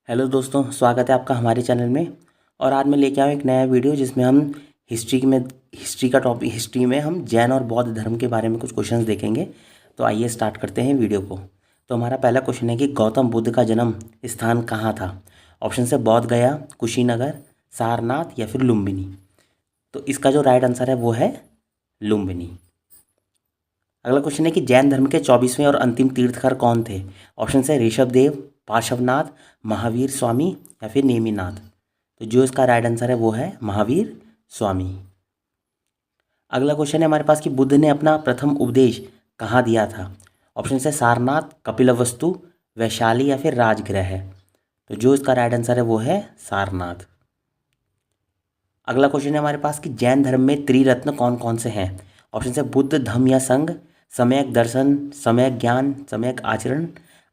Hello दोस्तों, स्वागत है आपका हमारे चैनल में। और आज मैं लेके आया हूँ एक नया वीडियो जिसमें हम हिस्ट्री में हम जैन और बौद्ध धर्म के बारे में कुछ क्वेश्चंस देखेंगे। तो आइए स्टार्ट करते हैं वीडियो को। तो हमारा पहला क्वेश्चन है कि गौतम बुद्ध का जन्म स्थान कहाँ था। ऑप्शन से बौद्ध गया, कुशीनगर, सारनाथ या फिर लुम्बिनी। तो इसका जो राइट आंसर है वो है लुम्बिनी। अगला क्वेश्चन है कि जैन धर्म के 24वें और अंतिम तीर्थकर कौन थे। ऑप्शन है ऋषभदेव, पार्श्वनाथ, महावीर स्वामी या फिर नेमिनाथ। तो जो इसका राइट आंसर है वो है महावीर स्वामी। अगला क्वेश्चन है हमारे पास कि बुद्ध ने अपना प्रथम उपदेश कहाँ दिया था। ऑप्शन है सारनाथ, कपिलवस्तु, वैशाली या फिर राजगृह। तो जो इसका राइट आंसर है वो है सारनाथ। अगला क्वेश्चन है हमारे पास कि जैन धर्म में त्रिरत्न कौन कौन से हैं। ऑप्शन है बुद्ध, धम्म या संघ, सम्यक दर्शन, सम्यक ज्ञान, सम्यक आचरण,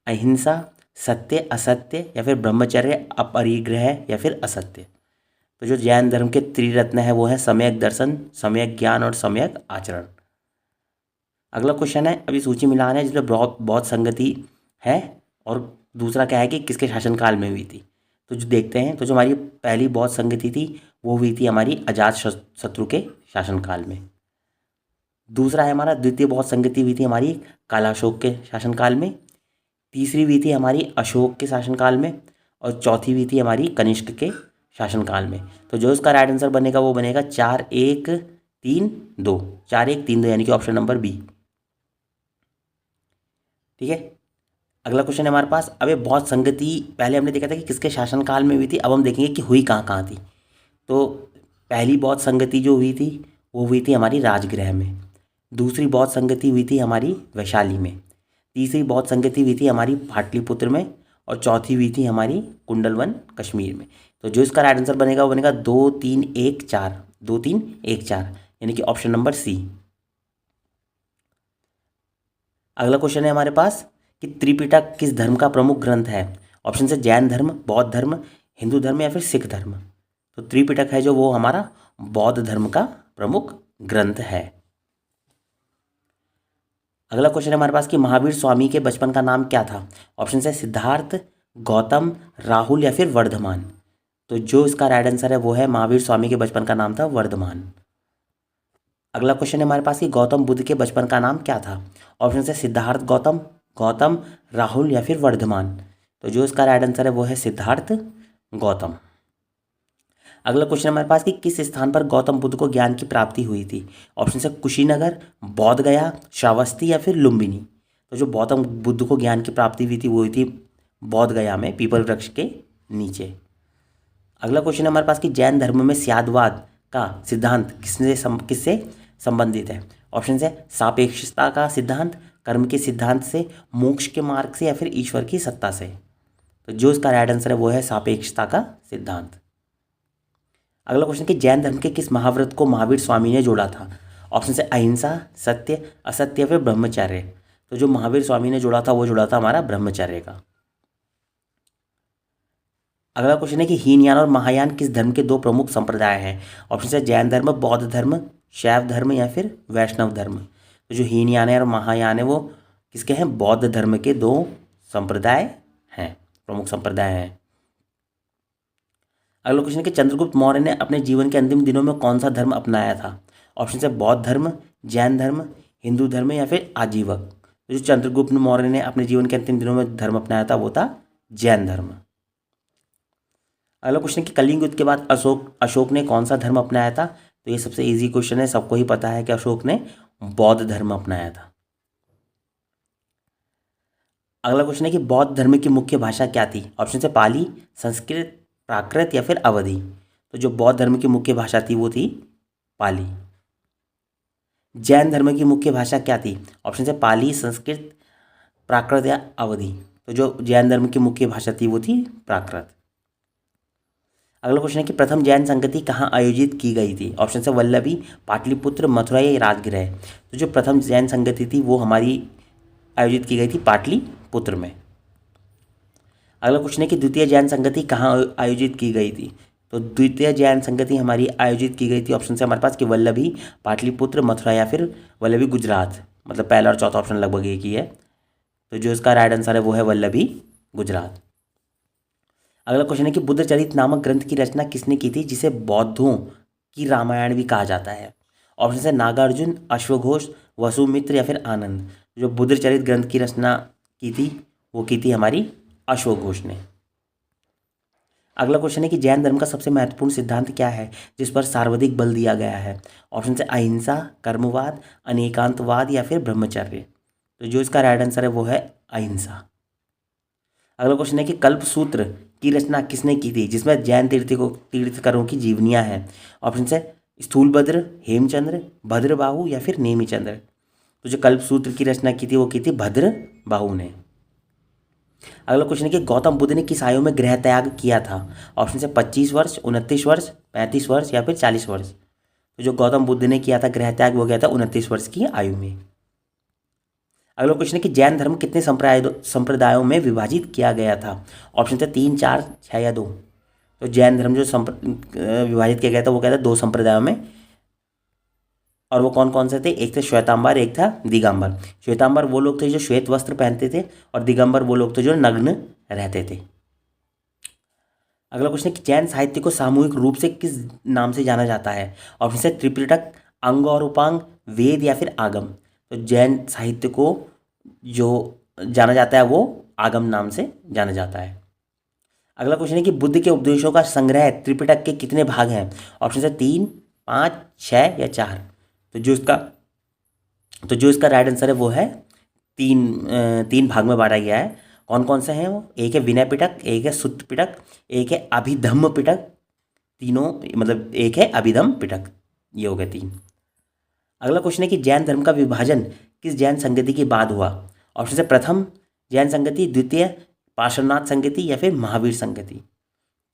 अहिंसा, सत्य असत्य या फिर ब्रह्मचर्य, अपरिग्रह या फिर असत्य। तो जो जैन धर्म के त्रिरत्न है वो है सम्यक दर्शन, सम्यक ज्ञान और सम्यक आचरण। अगला क्वेश्चन है अभी सूची मिलान है जिसमें बौद्ध संगति है और दूसरा क्या है कि किसके शासनकाल में हुई थी। तो जो देखते हैं, तो जो हमारी पहली बौद्ध संगति थी वो हुई थी हमारी अजात शत्रु के शासनकाल में। दूसरा है हमारा द्वितीय बौद्ध संगति हुई थी हमारी कालाशोक के शासनकाल में। तीसरी हुई थी हमारी अशोक के शासनकाल में और चौथी हुई थी हमारी कनिष्क के शासनकाल में। तो जो इसका राइट आंसर बनेगा वो बनेगा 4-1-3-2, 4-1-3-2 यानी कि ऑप्शन नंबर बी। ठीक है। अगला क्वेश्चन है हमारे पास, अब ये बौद्ध संगति पहले हमने देखा था कि किसके शासनकाल में हुई थी, अब हम देखेंगे कि हुई कहाँ कहाँ थी। तो पहली बौद्ध संगति जो हुई थी वो हुई थी हमारी राजगृह में। दूसरी बौद्ध संगति हुई थी हमारी वैशाली में। तीसरी बौद्ध संगति हुई थी हमारी पाटलिपुत्र में और चौथी हुई थी हमारी कुंडलवन कश्मीर में। तो जो इसका राइट आंसर बनेगा वो बनेगा 2-3-1-4, 2-3-1-4 यानी कि ऑप्शन नंबर सी। अगला क्वेश्चन है हमारे पास कि त्रिपिटक किस धर्म का प्रमुख ग्रंथ है। ऑप्शन से जैन धर्म, बौद्ध धर्म, हिंदू धर्म या फिर सिख धर्म। तो त्रिपिटक है जो वो हमारा बौद्ध धर्म का प्रमुख ग्रंथ है। अगला क्वेश्चन है हमारे पास कि महावीर स्वामी के बचपन का नाम क्या था। ऑप्शन है सिद्धार्थ, गौतम, राहुल या फिर वर्धमान। तो जो इसका राइट आंसर है वो है महावीर स्वामी के बचपन का नाम था वर्धमान। अगला क्वेश्चन है हमारे पास कि गौतम बुद्ध के बचपन का नाम क्या था। ऑप्शन है सिद्धार्थ गौतम, गौतम, राहुल या फिर वर्धमान। तो जो इसका राइट आंसर है वो है सिद्धार्थ गौतम। अगला क्वेश्चन हमारे पास कि किस स्थान पर गौतम बुद्ध को ज्ञान की प्राप्ति हुई थी। ऑप्शन है कुशीनगर, बौद्ध गया, श्रावस्ती या फिर लुम्बिनी। तो जो गौतम बुद्ध को ज्ञान की प्राप्ति हुई थी वो हुई थी बौद्ध गया में, पीपल वृक्ष के नीचे। अगला क्वेश्चन है हमारे पास कि जैन धर्म में स्यादवाद का सिद्धांत किससे संबंधित है। ऑप्शन है सापेक्षता का सिद्धांत, कर्म के सिद्धांत से, मोक्ष के मार्ग से या फिर ईश्वर की सत्ता से। तो जो इसका राइट आंसर है वो है सापेक्षता का सिद्धांत। अगला क्वेश्चन कि जैन धर्म के किस महाव्रत को महावीर स्वामी ने जोड़ा था। ऑप्शन है अहिंसा, सत्य, असत्य या फिर ब्रह्मचर्य। तो जो महावीर स्वामी ने जोड़ा था वो जोड़ा था हमारा ब्रह्मचर्य का। अगला क्वेश्चन है कि हीनयान और महायान किस धर्म के दो प्रमुख संप्रदाय हैं। ऑप्शन है जैन धर्म, बौद्ध धर्म, शैव धर्म या फिर वैष्णव धर्म। तो जो हीनयान है और महायान है वो किसके हैं, बौद्ध धर्म के दो संप्रदाय हैं, प्रमुख संप्रदाय हैं। अगला क्वेश्चन है कि चंद्रगुप्त मौर्य ने अपने जीवन के अंतिम दिनों में कौन सा धर्म अपनाया था। ऑप्शन है बौद्ध धर्म, जैन धर्म, हिंदू धर्म या फिर आजीवक। तो जो चंद्रगुप्त मौर्य ने अपने जीवन के अंतिम दिनों में धर्म अपनाया था वो था जैन धर्म। अगला क्वेश्चन कि कलिंग युद्ध के बाद अशोक ने कौन सा धर्म अपनाया था। तो ये सबसे इजी क्वेश्चन है, सबको ही पता है कि अशोक ने बौद्ध धर्म अपनाया था। अगला क्वेश्चन है कि बौद्ध धर्म की मुख्य भाषा क्या थी। ऑप्शन है पाली, संस्कृत, प्राकृत या फिर अवधी। तो जो बौद्ध धर्म की मुख्य भाषा थी वो थी पाली। जैन धर्म की मुख्य भाषा क्या थी। ऑप्शन है पाली, संस्कृत, प्राकृत या अवधी। तो जो जैन धर्म की मुख्य भाषा थी वो थी प्राकृत। अगला क्वेश्चन है कि प्रथम जैन संगति कहाँ आयोजित की गई थी। ऑप्शन है वल्लभी, पाटलिपुत्र, मथुरा या राजगृह। तो जो प्रथम जैन संगति थी वो हमारी आयोजित की गई थी पाटलिपुत्र में। अगला क्वेश्चन है कि द्वितीय जैन संगति कहाँ आयोजित की गई थी। तो द्वितीय जैन संगति हमारी आयोजित की गई थी, ऑप्शन से हमारे पास कि वल्लभी, पाटलिपुत्र, मथुरा या फिर वल्लभी गुजरात। मतलब पहला और चौथा ऑप्शन लगभग एक ही है। तो जो इसका राइट आंसर है वो है वल्लभी गुजरात। अगला क्वेश्चन है कि बुद्धचरित नामक ग्रंथ की रचना किसने की थी, जिसे बौद्धों की रामायण भी कहा जाता है? ऑप्शन है नागार्जुन, अश्वघोष, वसुमित्र या फिर आनंद। जो बुद्धचरित ग्रंथ की रचना की थी वो की थी हमारी अश्वघोष ने। अगला क्वेश्चन है कि जैन धर्म का सबसे महत्वपूर्ण सिद्धांत क्या है जिस पर सर्वाधिक बल दिया गया है? ऑप्शन है अहिंसा, कर्मवाद, अनेकांतवाद या फिर ब्रह्मचर्य। तो जो इसका राइट आंसर है वो है अहिंसा। अगला क्वेश्चन है कि कल्प सूत्र की रचना किसने की थी जिसमें जैन तीर्थकरों की जीवनियां हैं? ऑप्शन है स्थूलभद्र, हेमचंद्र, भद्रबाहु या फिर नेमिचंद्र। तो जो कल्प सूत्र की रचना की थी वो की थी भद्रबाहु ने। अगला क्वेश्चन है कि गौतम बुद्ध ने किस आयु में गृह त्याग किया था? ऑप्शन है 25 वर्ष, 29 वर्ष, 35 वर्ष या फिर 40 वर्ष। तो जो गौतम बुद्ध ने किया था गृह त्याग वो किया था 29 वर्ष की आयु में। अगला क्वेश्चन है कि जैन धर्म कितने संप्रदायों में विभाजित किया गया था? ऑप्शन थे 3, 4, 6 या 2। तो जैन धर्म जो विभाजित किया गया था वो क्या था? 2 संप्रदायों में। और वो कौन कौन से थे? एक थे श्वेतांबर, एक था दिगंबर। श्वेतांबर वो लोग थे जो श्वेत वस्त्र पहनते थे और दिगंबर वो लोग थे जो नग्न रहते थे। अगला क्वेश्चन है कि जैन साहित्य को सामूहिक रूप से किस नाम से जाना जाता है? ऑप्शन है त्रिपिटक, अंग और उपांग, वेद या फिर आगम। तो जैन साहित्य को जो जाना जाता है वो आगम नाम से जाना जाता है। अगला क्वेश्चन है कि बुद्ध के उपदेशों का संग्रह त्रिपिटक के कितने भाग हैं? ऑप्शन है 3, 5, 6 या 4। तो जो इसका राइट आंसर है वो है 3 भाग में बांटा गया है। कौन कौन से हैं वो? एक है विनय पिटक, एक है सुत्त पिटक, एक है अभिधम्म पिटक। तीनों मतलब एक है अभिधम्म पिटक। ये हो गए 3। अगला क्वेश्चन है कि जैन धर्म का विभाजन किस जैन संगति के बाद हुआ? ऑप्शन है प्रथम जैन संगति, द्वितीय पार्श्वनाथ संगति या फिर महावीर संगति।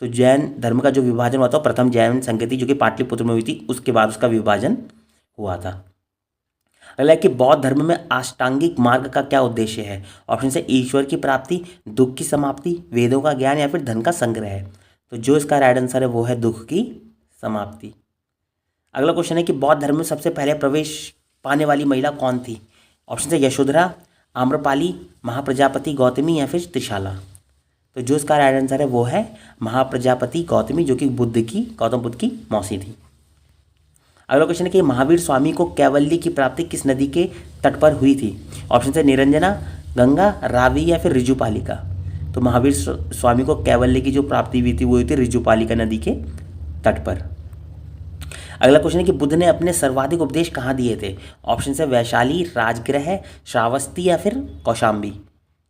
तो जैन धर्म का जो विभाजन हुआ था प्रथम जैन संगति जो कि पाटलिपुत्र में हुई थी उसके बाद उसका विभाजन हुआ था। अगला है कि बौद्ध धर्म में अष्टांगिक मार्ग का क्या उद्देश्य है? ऑप्शन है ईश्वर की प्राप्ति, दुख की समाप्ति, वेदों का ज्ञान या फिर धन का संग्रह। तो जो इसका राइट आंसर है वो है दुख की समाप्ति। अगला क्वेश्चन है कि बौद्ध धर्म में सबसे पहले प्रवेश पाने वाली महिला कौन थी? ऑप्शन है यशोधरा, आम्रपाली, महाप्रजापति गौतमी या फिर त्रिशाला। तो जो इसका राइट आंसर है वो है महाप्रजापति गौतमी जो कि गौतम बुद्ध की मौसी थी। अगला क्वेश्चन है कि महावीर स्वामी को कैवल्य की प्राप्ति किस नदी के तट पर हुई थी? ऑप्शन है निरंजना, गंगा, रावी या फिर ऋजुपालिका। तो महावीर स्वामी को कैवल्य की जो प्राप्ति हुई थी वो हुई थी ऋजुपालिका नदी के तट पर। अगला क्वेश्चन है कि बुद्ध ने अपने सर्वाधिक उपदेश कहाँ दिए थे? ऑप्शन है वैशाली, राजगृह, श्रावस्ती या फिर कौशाम्बी।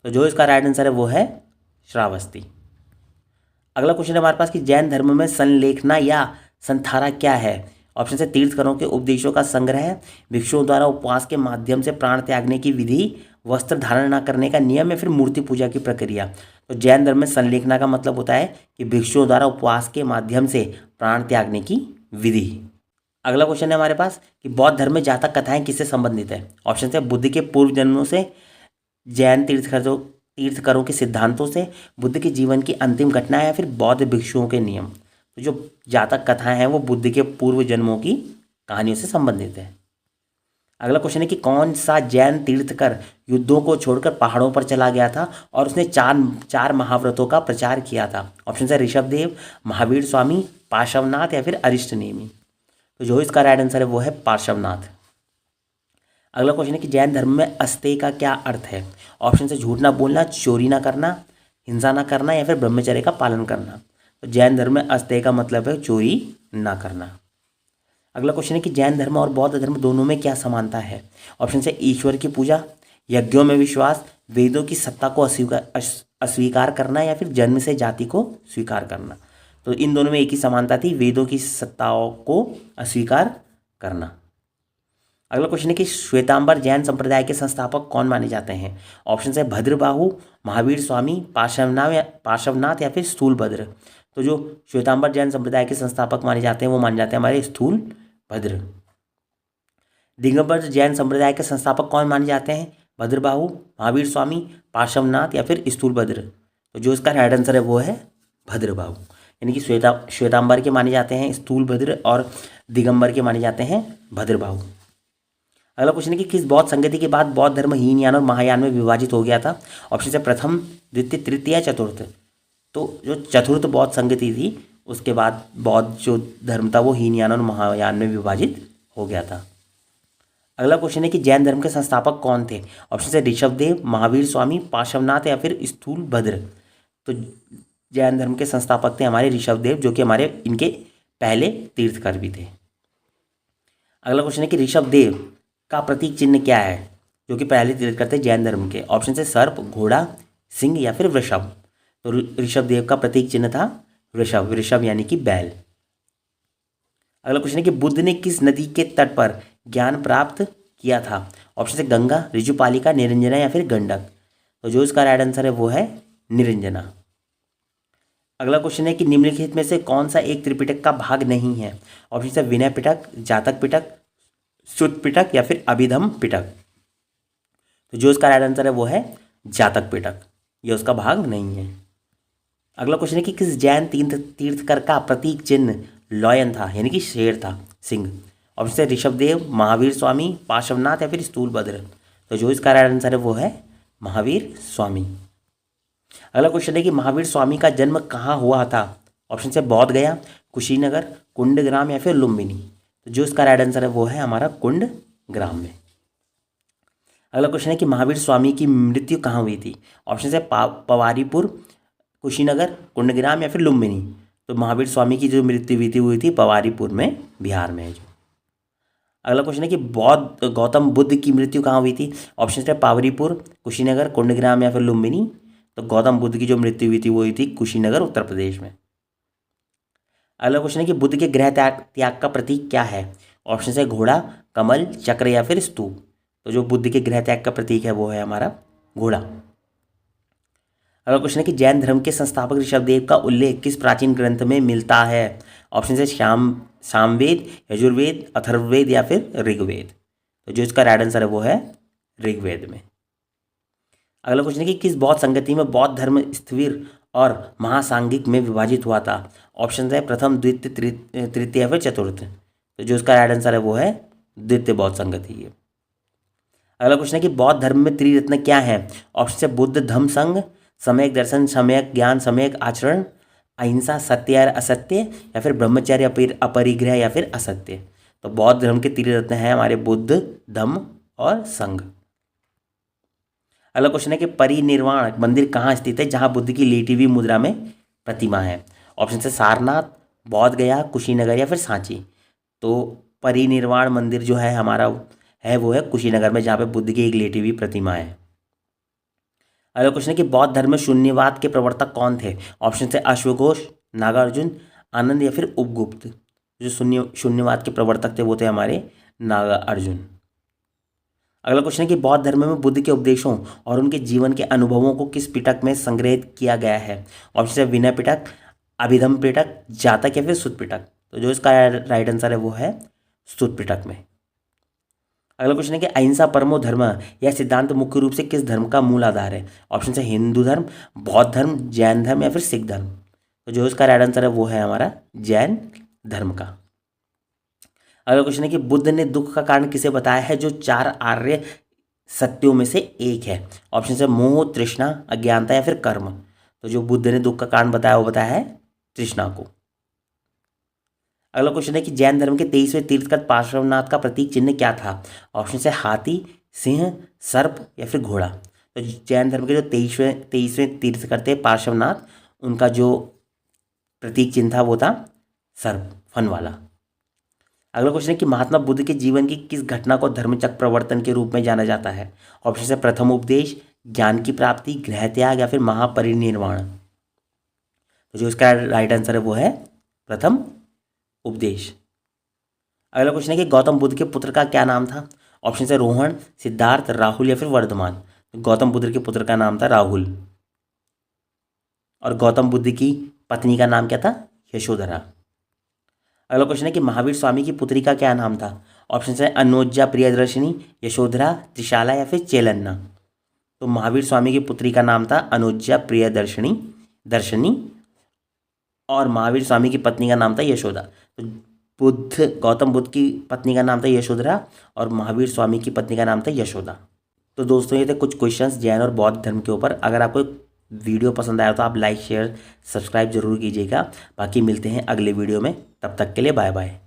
तो जो इसका राइट आंसर है वो है श्रावस्ती। अगला क्वेश्चन है हमारे पास कि जैन धर्म में संलेखना या संथारा क्या है? ऑप्शन है तीर्थकरों के उपदेशों का संग्रह, भिक्षुओं द्वारा उपवास के माध्यम से प्राण त्यागने की विधि, वस्त्र धारण न करने का नियम या फिर मूर्ति पूजा की प्रक्रिया। तो जैन धर्म में संलेखना का मतलब होता है कि भिक्षुओं द्वारा उपवास के माध्यम से प्राण त्यागने की विधि। अगला क्वेश्चन है हमारे पास कि बौद्ध धर्म में जातक कथाएं किससे संबंधित है? ऑप्शन है बुद्ध के पूर्व जन्मों से, जैन तीर्थकरों के सिद्धांतों से, बुद्ध के जीवन की अंतिम घटनाएं या फिर बौद्ध भिक्षुओं के नियम। तो जो जातक कथाएं हैं वो बुद्ध के पूर्व जन्मों की कहानियों से संबंधित है। अगला क्वेश्चन है कि कौन सा जैन तीर्थकर युद्धों को छोड़कर पहाड़ों पर चला गया था और उसने चार महाव्रतों का प्रचार किया था? ऑप्शन है ऋषभदेव, महावीर स्वामी, पार्श्वनाथ या फिर अरिष्टनेमी। तो जो इसका राइट आंसर है वो है पार्श्वनाथ। अगला क्वेश्चन है कि जैन धर्म में अस्तेय का क्या अर्थ है? ऑप्शन है झूठ ना बोलना, चोरी ना करना, हिंसा ना करना या फिर ब्रह्मचर्य का पालन करना। तो जैन धर्म में अस्तेय का मतलब है चोरी ना करना। अगला क्वेश्चन है कि जैन धर्म और बौद्ध धर्म दोनों में क्या समानता है? ऑप्शन है ईश्वर की पूजा, यज्ञों में विश्वास, वेदों की सत्ता को अस्वीकार करना या फिर जन्म से जाति को स्वीकार करना। तो इन दोनों में एक ही समानता थी, वेदों की सत्ताओं को अस्वीकार करना। अगला क्वेश्चन है कि श्वेतांबर जैन संप्रदाय के संस्थापक कौन माने जाते हैं? ऑप्शन है भद्रबाहु, महावीर स्वामी, पार्श्वनाथ या फिर स्थूलभद्र। तो जो श्वेतांबर जैन संप्रदाय के संस्थापक माने जाते हैं वो माने जाते हैं हमारे स्थूलभद्र। दिगंबर जैन संप्रदाय के संस्थापक कौन माने जाते हैं? भद्रबाहु, महावीर स्वामी, पार्श्वनाथ या फिर स्थूलभद्र। तो जो इसका राइट आंसर है वो है भद्रबाहु। यानी कि श्वेतांबर के माने जाते हैं स्थूलभद्र और दिगंबर के माने जाते हैं भद्रबाहु। अगला क्वेश्चन है कि किस बौद्ध संगति के बाद बौद्ध धर्म हीनयान और महायान में विभाजित हो गया था? ऑप्शन है प्रथम, द्वितीय, तृतीय या चतुर्थ। तो जो चतुर्थ बौद्ध संगति थी उसके बाद बौद्ध जो धर्म था वो हीनयान और महायान में विभाजित हो गया था। अगला क्वेश्चन है कि जैन धर्म के संस्थापक कौन थे? ऑप्शन है ऋषभदेव, महावीर स्वामी, पार्श्वनाथ या फिर स्थूलभद्र। तो जैन धर्म के संस्थापक थे हमारे ऋषभदेव, जो कि हमारे इनके पहले तीर्थकर भी थे। अगला क्वेश्चन है कि ऋषभदेव का प्रतीक चिन्ह क्या है, जो कि पहले तीर्थकर थे जैन धर्म के? ऑप्शन है सर्प, घोड़ा, सिंह या फिर वृषभ। तो ऋषभदेव का प्रतीक चिन्ह था वृषभ, वृषभ यानी कि बैल। अगला क्वेश्चन है कि बुद्ध ने किस नदी के तट पर ज्ञान प्राप्त किया था? ऑप्शन है गंगा, ऋजुपालिका, निरंजना या फिर गंडक। तो जो इसका राइट आंसर है वो है निरंजना। अगला क्वेश्चन है कि निम्नलिखित में से कौन सा एक त्रिपिटक का भाग नहीं है? ऑप्शन है विनय पिटक, जातक पिटक, सुत्त पिटक या फिर अभिधम पिटक। तो जो इसका राइट आंसर है वो है जातक पिटक, ये उसका भाग नहीं है। अगला क्वेश्चन है कि किस जैन तीर्थकर का प्रतीक चिन्ह लॉयन था, यानी कि शेर था, सिंह। ऑप्शन है ऋषभदेव, महावीर स्वामी, पार्श्वनाथ या फिर स्थूलभद्र। तो जो इसका राइट आंसर है वो है महावीर स्वामी। अगला क्वेश्चन है कि महावीर स्वामी का जन्म कहाँ हुआ था? ऑप्शन है बौद्ध गया, कुशीनगर, कुंडग्राम या फिर लुम्बिनी। तो जो इसका राइट आंसर है वो है हमारा कुंडग्राम में। अगला क्वेश्चन है कि महावीर स्वामी की मृत्यु कहाँ हुई थी? ऑप्शन है पवारीपुर, कुशीनगर, कुंडग्राम या फिर लुम्बिनी। तो महावीर स्वामी की जो मृत्यु हुई थी पवारीपुर में, बिहार में है जो। अगला क्वेश्चन है कि बौद्ध गौतम बुद्ध की मृत्यु कहाँ हुई थी? ऑप्शन है पावरीपुर, कुशीनगर, कुंडग्राम या फिर लुम्बिनी। तो गौतम बुद्ध की जो मृत्यु हुई थी वो हुई थी कुशीनगर, उत्तर प्रदेश में। अगला क्वेश्चन है कि बुद्ध के गृह त्याग का प्रतीक क्या है? ऑप्शन है घोड़ा, कमल, चक्र या फिर स्तूप। तो जो बुद्ध के गृह त्याग का प्रतीक है वो है हमारा घोड़ा। अगला क्वेश्चन है कि जैन धर्म के संस्थापक ऋषभदेव का उल्लेख किस प्राचीन ग्रंथ में मिलता है? ऑप्शन है सामवेद, यजुर्वेद, अथर्ववेद या फिर ऋग्वेद। तो जो इसका राइट आंसर है वो है ऋग्वेद में। अगला क्वेश्चन है कि किस बौद्ध संगति में बौद्ध धर्म स्थिर और महासांगिक में विभाजित हुआ था? ऑप्शन है प्रथम, द्वितीय, तृतीय या फिर चतुर्थ। तो जो इसका राइट आंसर है वो है द्वितीय बौद्ध संगति है। अगला क्वेश्चन है कि बौद्ध धर्म में त्रिरत्न क्या है? ऑप्शन है बुद्ध, धम्म, संघ, सम्यक दर्शन, सम्यक ज्ञान, सम्यक आचरण, अहिंसा, सत्य या असत्य या फिर ब्रह्मचर्य, अपरिग्रह या फिर असत्य। तो बौद्ध धर्म के त्रिरत्न हैं हमारे बुद्ध, धम्म और संघ। अगला क्वेश्चन है कि परिनिर्वाण मंदिर कहाँ स्थित है जहाँ बुद्ध की लेटी हुई मुद्रा में प्रतिमा है? ऑप्शन है सारनाथ, बौद्ध गया, कुशीनगर या फिर सांची। तो परिनिर्वाण मंदिर जो है हमारा है वो है कुशीनगर में, जहाँ पे बुद्ध की एक लेटी हुई प्रतिमा है। अगला क्वेश्चन है कि बौद्ध धर्म में शून्यवाद के प्रवर्तक कौन थे? ऑप्शन है अश्वघोष, नागार्जुन, आनंद या फिर उपगुप्त। जो शून्यवाद के प्रवर्तक थे वो थे हमारे नागार्जुन। अगला क्वेश्चन है कि बौद्ध धर्म में बुद्ध के उपदेशों और उनके जीवन के अनुभवों को किस पिटक में संग्रहित किया गया है? ऑप्शन है विनय पिटक, अभिधम पिटक, जातक या फिर सुत्त पिटक। तो जो इसका राइट आंसर है वो है सुत्त पिटक में। अगला क्वेश्चन है कि अहिंसा परमो धर्म यह सिद्धांत मुख्य रूप से किस धर्म का मूल आधार है? ऑप्शन है हिंदू धर्म, बौद्ध धर्म, जैन धर्म या फिर सिख धर्म। तो जो इसका राइट आंसर है वो है हमारा जैन धर्म का। अगला क्वेश्चन है कि बुद्ध ने दुख का कारण किसे बताया है जो 4 आर्य सत्यों में से एक है? ऑप्शन है मोह, तृष्णा, अज्ञानता या फिर कर्म। तो जो बुद्ध ने दुख का कारण बताया वो बताया है तृष्णा को। अगला क्वेश्चन है कि जैन धर्म के 23वें तीर्थकर पार्श्वनाथ का प्रतीक चिन्ह क्या था? ऑप्शन है हाथी, सिंह, सर्प या फिर घोड़ा। तो जैन धर्म के जो 23वें तीर्थकर थे पार्श्वनाथ, उनका जो प्रतीक चिन्ह था वो था सर्प, फन वाला। अगला क्वेश्चन है कि महात्मा बुद्ध के जीवन की किस घटना को धर्मचक्र प्रवर्तन के रूप में जाना जाता है? ऑप्शन है प्रथम उपदेश, ज्ञान की प्राप्ति, गृह त्याग या फिर महापरिनिर्वाण। तो जो इसका राइट आंसर है वो है प्रथम उपदेश। अगला क्वेश्चन है कि गौतम बुद्ध के पुत्र का क्या नाम था? ऑप्शन है रोहन, सिद्धार्थ, राहुल या फिर वर्धमान। तो गौतम बुद्ध के पुत्र का नाम था राहुल। और गौतम बुद्ध की पत्नी का नाम क्या था? यशोधरा। अगला क्वेश्चन है कि महावीर स्वामी की पुत्री का क्या नाम था? ऑप्शन है अनोज्जा, प्रियदर्शिनी, यशोधरा, त्रिशाला या फिर चेलन्ना। तो महावीर स्वामी की पुत्री का नाम था अनोज्जा दर्शनी और महावीर स्वामी की पत्नी का नाम था यशोदा। तो गौतम बुद्ध की पत्नी का नाम था यशोधरा और महावीर स्वामी की पत्नी का नाम था यशोदा। तो दोस्तों ये थे कुछ क्वेश्चंस जैन और बौद्ध धर्म के ऊपर। अगर आपको वीडियो पसंद आया तो आप लाइक शेयर सब्सक्राइब जरूर कीजिएगा। बाकी मिलते हैं अगले वीडियो में, तब तक के लिए बाय बाय।